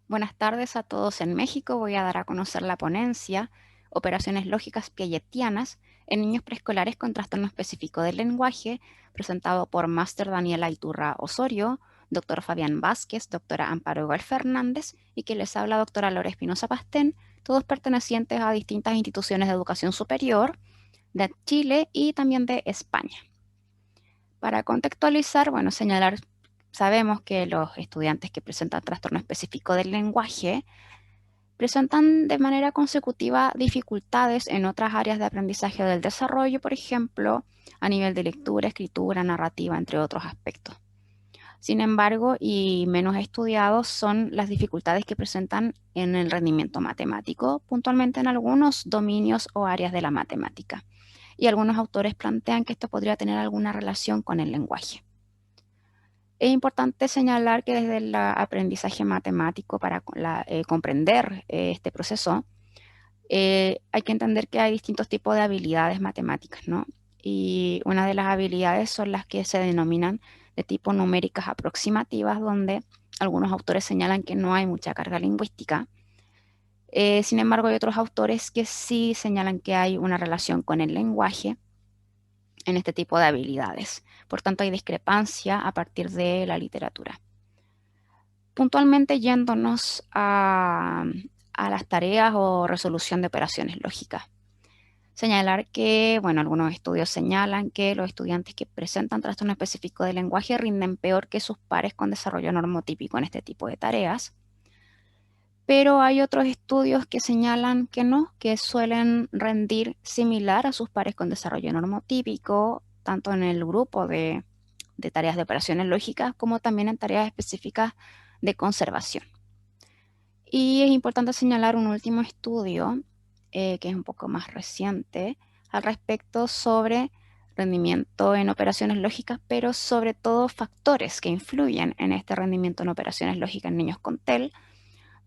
Buenas tardes a todos en México. Voy a dar a conocer la ponencia Operaciones lógicas piagetianas en niños preescolares con trastorno específico del lenguaje, presentado por Máster Daniela Iturra Osorio, doctor Fabián Vázquez, doctora Amparo Igual Fernández y que les habla doctora Laura Espinosa Pastén, todos pertenecientes a distintas instituciones de educación superior de Chile y también de España. Para contextualizar, bueno, señalar, sabemos que los estudiantes que presentan trastorno específico del lenguaje presentan de manera consecutiva dificultades en otras áreas de aprendizaje o del desarrollo, por ejemplo, a nivel de lectura, escritura, narrativa, entre otros aspectos. Sin embargo, y menos estudiados son las dificultades que presentan en el rendimiento matemático, puntualmente en algunos dominios o áreas de la matemática. Y algunos autores plantean que esto podría tener alguna relación con el lenguaje. Es importante señalar que desde el aprendizaje matemático para comprender este proceso, hay que entender que hay distintos tipos de habilidades matemáticas, ¿no? Y una de las habilidades son las que se denominan de tipo numéricas aproximativas, donde algunos autores señalan que no hay mucha carga lingüística. Sin embargo, hay otros autores que sí señalan que hay una relación con el lenguaje en este tipo de habilidades. Por tanto, hay discrepancia a partir de la literatura. Puntualmente yéndonos a las tareas o resolución de operaciones lógicas. Señalar que, bueno, algunos estudios señalan que los estudiantes que presentan trastorno específico del lenguaje rinden peor que sus pares con desarrollo normotípico en este tipo de tareas. Pero hay otros estudios que señalan que no, que suelen rendir similar a sus pares con desarrollo normotípico, tanto en el grupo de tareas de operaciones lógicas como también en tareas específicas de conservación. Y es importante señalar un último estudio, que es un poco más reciente, al respecto sobre rendimiento en operaciones lógicas, pero sobre todo factores que influyen en este rendimiento en operaciones lógicas en niños con TEL,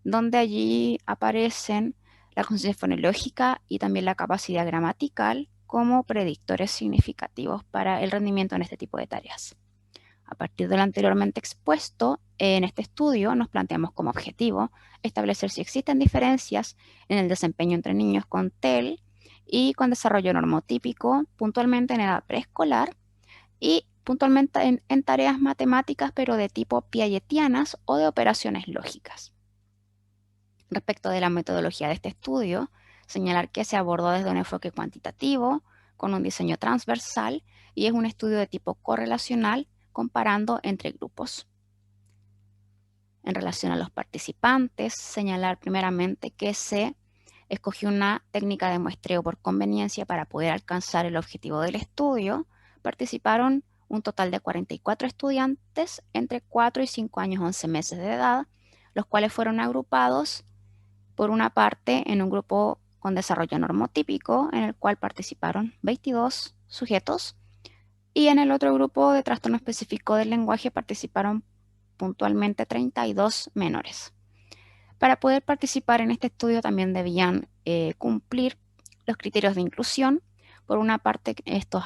donde allí aparecen la conciencia fonológica y también la capacidad gramatical como predictores significativos para el rendimiento en este tipo de tareas. A partir de lo anteriormente expuesto, en este estudio nos planteamos como objetivo establecer si existen diferencias en el desempeño entre niños con TEL y con desarrollo normotípico, puntualmente en edad preescolar y puntualmente en tareas matemáticas, pero de tipo piagetianas o de operaciones lógicas. Respecto de la metodología de este estudio, señalar que se abordó desde un enfoque cuantitativo, con un diseño transversal, y es un estudio de tipo correlacional comparando entre grupos. En relación a los participantes, señalar primeramente que se escogió una técnica de muestreo por conveniencia para poder alcanzar el objetivo del estudio. Participaron un total de 44 estudiantes entre 4 y 5 años 11 meses de edad, los cuales fueron agrupados por una parte en un grupo con desarrollo normotípico, en el cual participaron 22 sujetos, y en el otro grupo de trastorno específico del lenguaje participaron puntualmente 32 menores. Para poder participar en este estudio también debían cumplir los criterios de inclusión. Por una parte, estos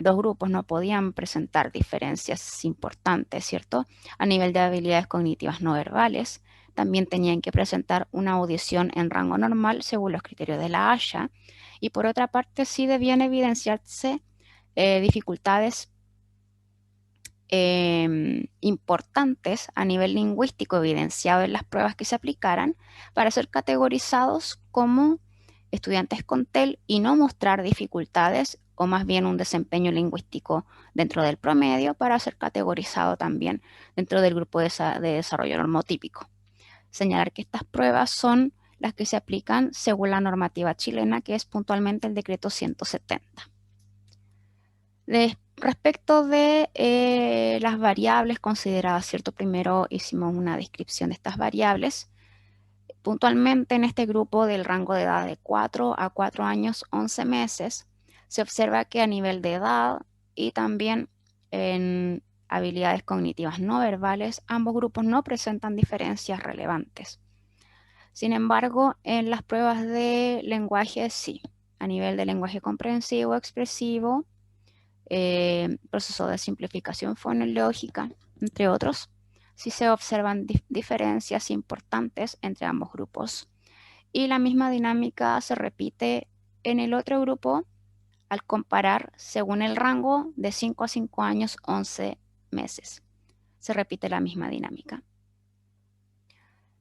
dos grupos no podían presentar diferencias importantes, ¿cierto? A nivel de habilidades cognitivas no verbales. También tenían que presentar una audición en rango normal según los criterios de la Haya. Y por otra parte, sí debían evidenciarse dificultades importantes a nivel lingüístico evidenciado en las pruebas que se aplicaran para ser categorizados como estudiantes con TEL y no mostrar dificultades o más bien un desempeño lingüístico dentro del promedio para ser categorizado también dentro del grupo de desarrollo normotípico. Señalar que estas pruebas son las que se aplican según la normativa chilena, que es puntualmente el decreto 170. Respecto de las variables consideradas, ¿cierto? Primero hicimos una descripción de estas variables. Puntualmente en este grupo del rango de edad de 4 a 4 años 11 meses, se observa que a nivel de edad y también en habilidades cognitivas no verbales, ambos grupos no presentan diferencias relevantes. Sin embargo, en las pruebas de lenguaje sí, a nivel de lenguaje comprensivo, expresivo, proceso de simplificación fonológica, entre otros. si se observan diferencias importantes entre ambos grupos. Y la misma dinámica se repite en el otro grupo al comparar según el rango de 5 a 5 años, 11 meses. Se repite la misma dinámica.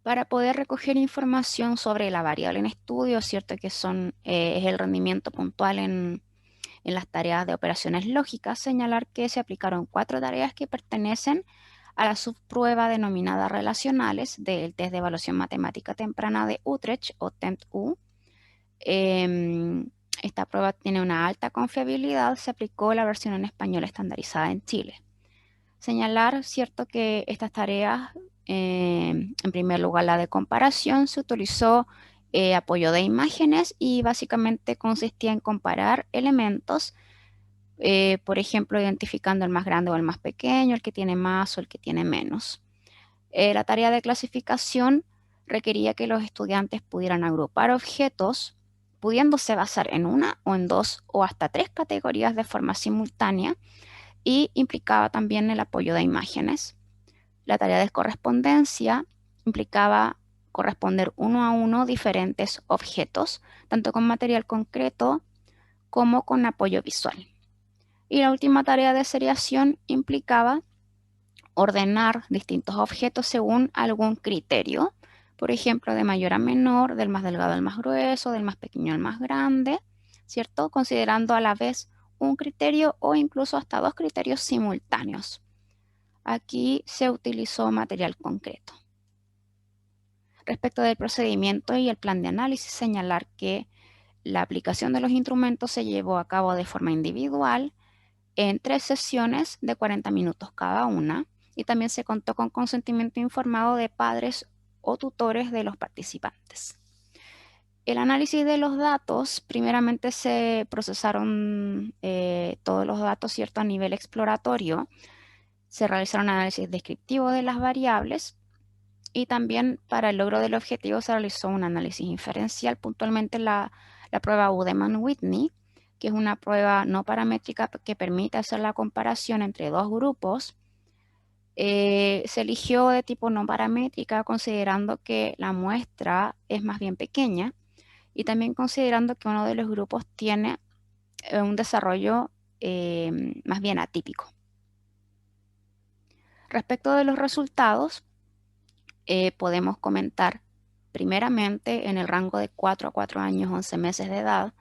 Para poder recoger información sobre la variable en estudio, cierto que es el rendimiento puntual en las tareas de operaciones lógicas, señalar que se aplicaron 4 tareas que pertenecen a la subprueba denominada relacionales del test de evaluación matemática temprana de Utrecht o TEMT-U. Esta prueba tiene una alta confiabilidad, se aplicó la versión en español estandarizada en Chile. Señalar, cierto, que estas tareas, en primer lugar la de comparación, se utilizó apoyo de imágenes y básicamente consistía en comparar elementos, por ejemplo, identificando el más grande o el más pequeño, el que tiene más o el que tiene menos. La tarea de clasificación requería que los estudiantes pudieran agrupar objetos, pudiéndose basar en una o en dos o hasta 3 categorías de forma simultánea, y implicaba también el apoyo de imágenes. La tarea de correspondencia implicaba corresponder uno a uno diferentes objetos, tanto con material concreto como con apoyo visual. Y la última tarea de seriación implicaba ordenar distintos objetos según algún criterio, por ejemplo, de mayor a menor, del más delgado al más grueso, del más pequeño al más grande, ¿cierto? Considerando a la vez un criterio o incluso hasta 2 criterios simultáneos. Aquí se utilizó material concreto. Respecto del procedimiento y el plan de análisis, señalar que la aplicación de los instrumentos se llevó a cabo de forma individual en 3 sesiones de 40 minutos cada una, y también se contó con consentimiento informado de padres o tutores de los participantes. El análisis de los datos, primeramente se procesaron todos los datos, ¿cierto?, a nivel exploratorio. Se realizaron análisis descriptivo de las variables y también para el logro del objetivo se realizó un análisis inferencial, puntualmente la prueba Udemann-Whitney, que es una prueba no paramétrica que permite hacer la comparación entre 2 grupos. Se eligió de tipo no paramétrica considerando que la muestra es más bien pequeña y también considerando que uno de los grupos tiene un desarrollo más bien atípico. Respecto de los resultados, podemos comentar primeramente en el rango de 4 a 4 años, 11 meses de edad,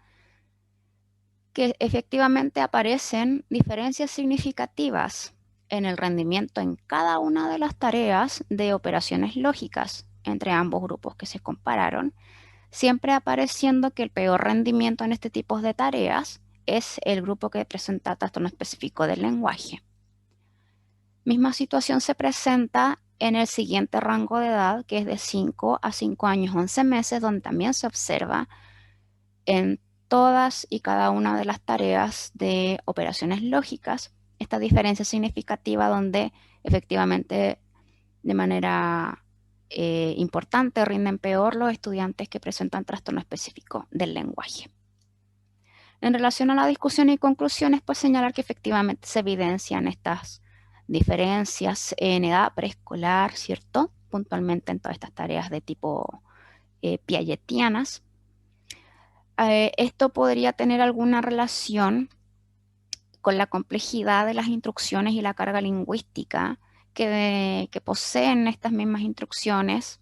que efectivamente aparecen diferencias significativas en el rendimiento en cada una de las tareas de operaciones lógicas entre ambos grupos que se compararon, siempre apareciendo que el peor rendimiento en este tipo de tareas es el grupo que presenta trastorno específico del lenguaje. Misma situación se presenta en el siguiente rango de edad, que es de 5 a 5 años 11 meses, donde también se observa en todas y cada una de las tareas de operaciones lógicas esta diferencia significativa donde efectivamente de manera importante rinden peor los estudiantes que presentan trastorno específico del lenguaje. En relación a la discusión y conclusiones, pues señalar que efectivamente se evidencian estas diferencias en edad preescolar, ¿cierto? Puntualmente en todas estas tareas de tipo piagetianas. Esto podría tener alguna relación con la complejidad de las instrucciones y la carga lingüística que poseen estas mismas instrucciones.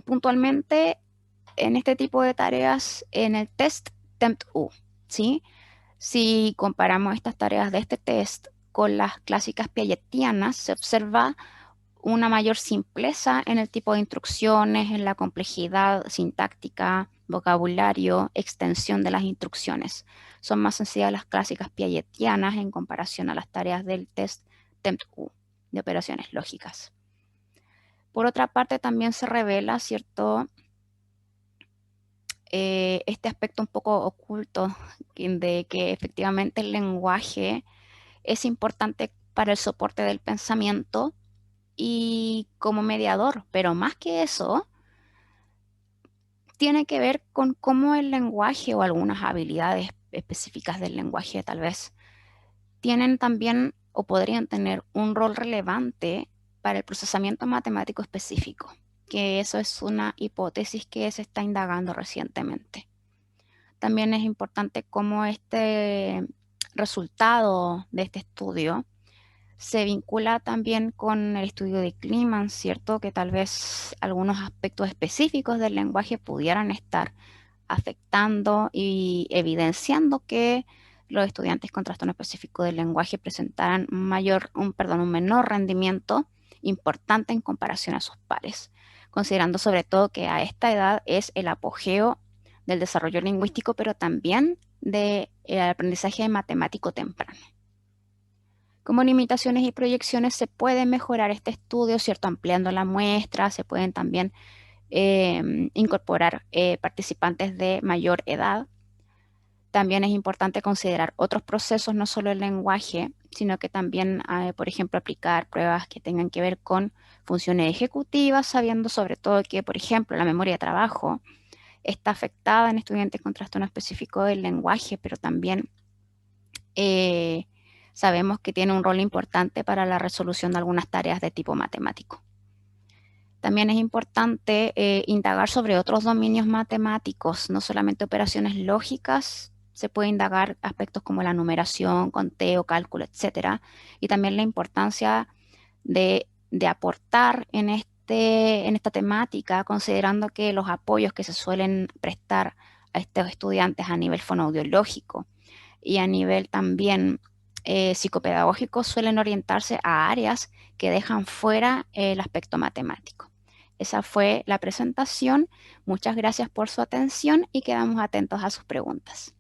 Puntualmente en este tipo de tareas en el test TEMT-U, ¿sí? Si comparamos estas tareas de este test con las clásicas piagetianas, se observa una mayor simpleza en el tipo de instrucciones, en la complejidad sintáctica, vocabulario, extensión de las instrucciones. Son más sencillas las clásicas piagetianas en comparación a las tareas del test TEMT-U de operaciones lógicas. Por otra parte, también se revela, ¿cierto?, este aspecto un poco oculto de que efectivamente el lenguaje es importante para el soporte del pensamiento y como mediador, pero más que eso, tiene que ver con cómo el lenguaje o algunas habilidades específicas del lenguaje tal vez tienen también o podrían tener un rol relevante para el procesamiento matemático específico, que eso es una hipótesis que se está indagando recientemente. También es importante cómo este resultado de este estudio se vincula también con el estudio de Kleeman, ¿cierto? Que tal vez algunos aspectos específicos del lenguaje pudieran estar afectando y evidenciando que los estudiantes con trastorno específico del lenguaje presentaran un menor rendimiento importante en comparación a sus pares, considerando sobre todo que a esta edad es el apogeo del desarrollo lingüístico, pero también del aprendizaje matemático temprano. Como limitaciones y proyecciones se puede mejorar este estudio, ¿cierto? Ampliando la muestra, se pueden también incorporar participantes de mayor edad. También es importante considerar otros procesos, no solo el lenguaje, sino que también, por ejemplo, aplicar pruebas que tengan que ver con funciones ejecutivas, sabiendo sobre todo que, por ejemplo, la memoria de trabajo está afectada en estudiantes con trastorno específico del lenguaje, pero también sabemos que tiene un rol importante para la resolución de algunas tareas de tipo matemático. También es importante indagar sobre otros dominios matemáticos, no solamente operaciones lógicas, se puede indagar aspectos como la numeración, conteo, cálculo, etcétera, y también la importancia de aportar en esta temática, considerando que los apoyos que se suelen prestar a estos estudiantes a nivel fonoaudiológico y a nivel también psicopedagógico suelen orientarse a áreas que dejan fuera el aspecto matemático. Esa fue la presentación. Muchas gracias por su atención y quedamos atentos a sus preguntas.